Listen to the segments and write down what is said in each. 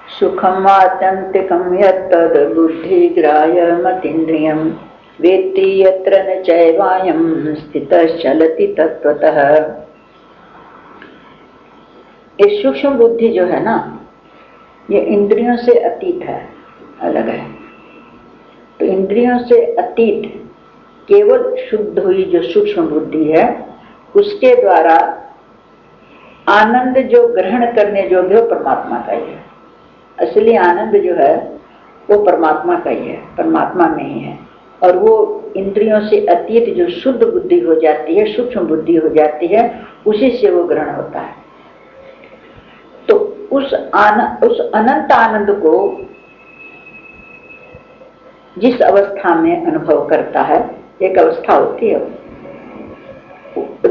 सुखम आत्यंतिकम यत्तद् बुद्धिग्राह्यमतीन्द्रियं वेत्ति यत्र न चैवायं स्थितश्चलति तत्त्वतः। ये सूक्ष्म बुद्धि जो है ना, ये इंद्रियों से अतीत है, अलग है। तो इंद्रियों से अतीत केवल शुद्ध हुई जो सूक्ष्म बुद्धि है, उसके द्वारा आनंद जो ग्रहण करने योग्य हो परमात्मा का ही है। असली आनंद जो है वो परमात्मा का ही है, परमात्मा में ही है। और वो इंद्रियों से अतीत जो शुद्ध बुद्धि हो जाती है, सूक्ष्म बुद्धि हो जाती है, उसी से वो ग्रहण होता है। तो उस अनंत आनंद को जिस अवस्था में अनुभव करता है, एक अवस्था होती है,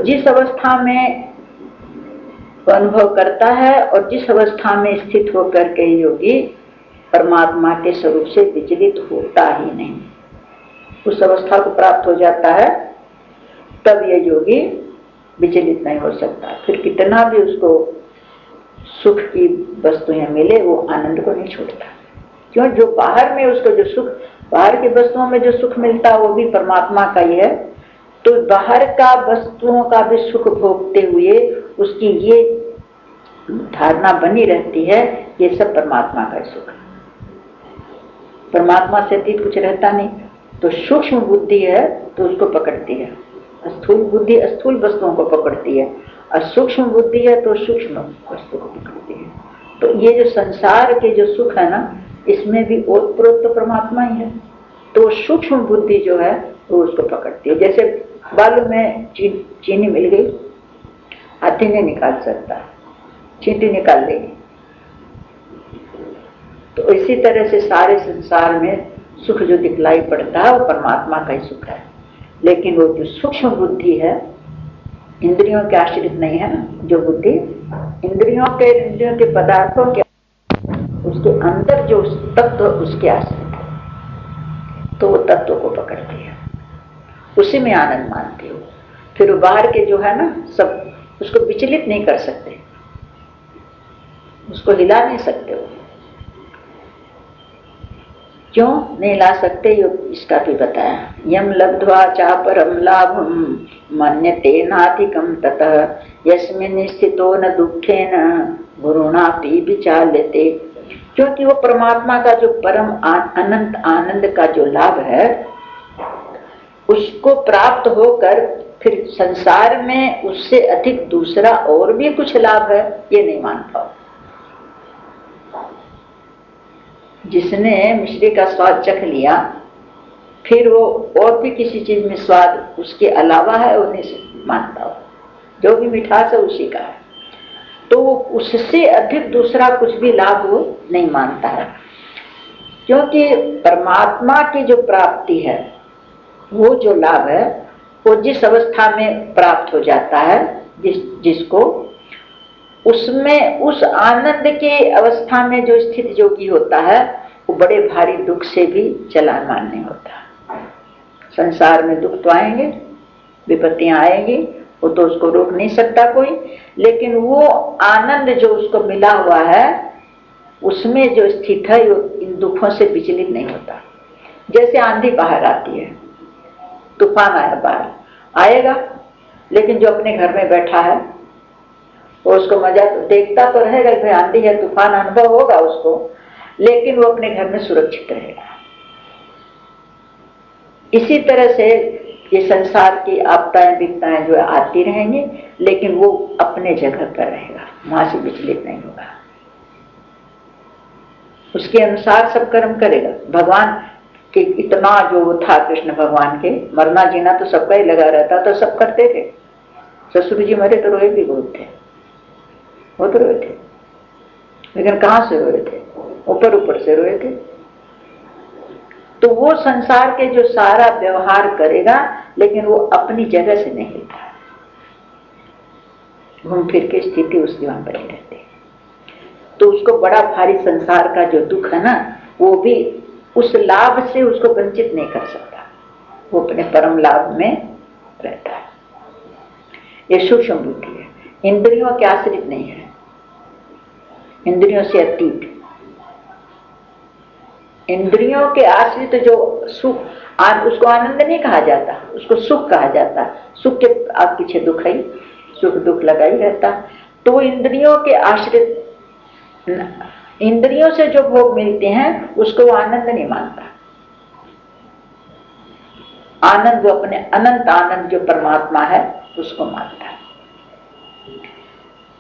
जिस अवस्था में अनुभव करता है और जिस अवस्था में स्थित होकर के योगी परमात्मा के स्वरूप से विचलित होता ही नहीं, उस अवस्था को प्राप्त हो जाता है, तब ये योगी विचलित नहीं हो सकता। फिर कितना भी उसको सुख की वस्तुएं मिले, वो आनंद को नहीं छोड़ता। क्यों? जो बाहर में उसको जो सुख, बाहर की वस्तुओं में जो सुख मिलता है वो भी परमात्मा का ही है। तो बाहर का वस्तुओं का भी सुख भोगते हुए उसकी ये धारणा बनी रहती है, ये सब परमात्मा का सुख है, परमात्मा से अतीत कुछ रहता नहीं। तो सूक्ष्म बुद्धि है तो उसको पकड़ती है, स्थूल बुद्धि स्थूल वस्तुओं को पकड़ती है, और सूक्ष्म बुद्धि है तो सूक्ष्म वस्तु को पकड़ती है। तो ये जो संसार के जो सुख है ना, इसमें भी ओतप्रोत तो परमात्मा ही है। तो सूक्ष्म बुद्धि जो है वो उसको पकड़ती है। जैसे बालू में चीनी मिल गई, हाथी नहीं निकाल सकता, चींटी निकाल लेगी। तो इसी तरह से सारे संसार में सुख जो दिखलाई पड़ता है वो परमात्मा का ही सुख है। लेकिन वो जो सूक्ष्म बुद्धि है, इंद्रियों के आश्रित नहीं है ना, जो बुद्धि इंद्रियों के पदार्थों के, उसके अंदर जो तत्व उसके आश्रित है, तो वो तत्व को पकड़ती है, उसी में आनंद मानती हो। फिर बाहर के जो है ना सब, उसको विचलित नहीं कर सकते, उसको हिला नहीं सकते हो। क्यों नहीं ला सकते? इसका भी बताया, यम लब्ध्वा चा परम लाभम मन्यते नाधिकम ततः यस्मिन् स्थितो न दुखेन गुरुणापि विचाल्यते। क्योंकि वो परमात्मा का जो परम अनंत आनंद का जो लाभ है, उसको प्राप्त होकर फिर संसार में उससे अधिक दूसरा और भी कुछ लाभ है, ये नहीं मान पाओ। जिसने मिश्री का स्वाद चख लिया, फिर वो और भी किसी चीज में स्वाद उसके अलावा है, वो नहीं मानता हो। जो भी मिठास है उसी का है, तो वो उससे अधिक दूसरा कुछ भी लाभ वो नहीं मानता है। क्योंकि परमात्मा की जो प्राप्ति है, वो जो लाभ है, वो जिस अवस्था में प्राप्त हो जाता है, जिसको उसमें उस आनंद के अवस्था में जो स्थित योगी होता है, वो बड़े भारी दुख से भी चलायमान नहीं होता। संसार में दुख तो आएंगे, विपत्तियां आएंगी, वो तो उसको रोक नहीं सकता कोई, लेकिन वो आनंद जो उसको मिला हुआ है, उसमें जो स्थित है, वो इन दुखों से विचलित नहीं होता। जैसे आंधी बाहर आती है, तूफान आया बाहर आएगा, लेकिन जो अपने घर में बैठा है वो उसको मजा तो देखता तो रहेगा, भाई आंधी है, तूफान, अनुभव होगा उसको, लेकिन वो अपने घर में सुरक्षित रहेगा। इसी तरह से ये संसार की आपदाएं विपदाएं जो आती रहेंगी, लेकिन वो अपने जगह पर रहेगा, वहां से विचलित नहीं होगा, उसके अनुसार सब कर्म करेगा। भगवान के इतना जो था, कृष्ण भगवान के मरना जीना तो सबका ही लगा रहता, तो सब करते थे। ससुर जी मरे तो रोए भी बहुत थे, वो तो रोए थे, लेकिन कहां से रोए थे? ऊपर ऊपर से रोए थे। तो वो संसार के जो सारा व्यवहार करेगा, लेकिन वो अपनी जगह से नहीं हिलता, घूम फिर के स्थिति उसकी वहां बनी रहती है। तो उसको बड़ा भारी संसार का जो दुख है ना, वो भी उस लाभ से उसको वंचित नहीं कर सकता, वो अपने परम लाभ में रहता है। ये सूक्ष्म बुद्धि है, इंद्रियों के आश्रित नहीं है, इंद्रियों से अतीत। इंद्रियों के आश्रित जो सुख, उसको आनंद नहीं कहा जाता, उसको सुख कहा जाता। सुख के आप पीछे दुख है, सुख दुख लगा ही रहता। तो इंद्रियों के आश्रित, इंद्रियों से जो भोग मिलते हैं उसको वो आनंद नहीं मानता। आनंद वो अपने अनंत आनंद जो परमात्मा है उसको मानता है।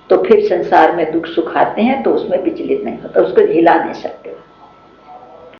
तो फिर संसार में दुख सुख आते हैं तो उसमें विचलित नहीं होता, उसको हिला नहीं सकते।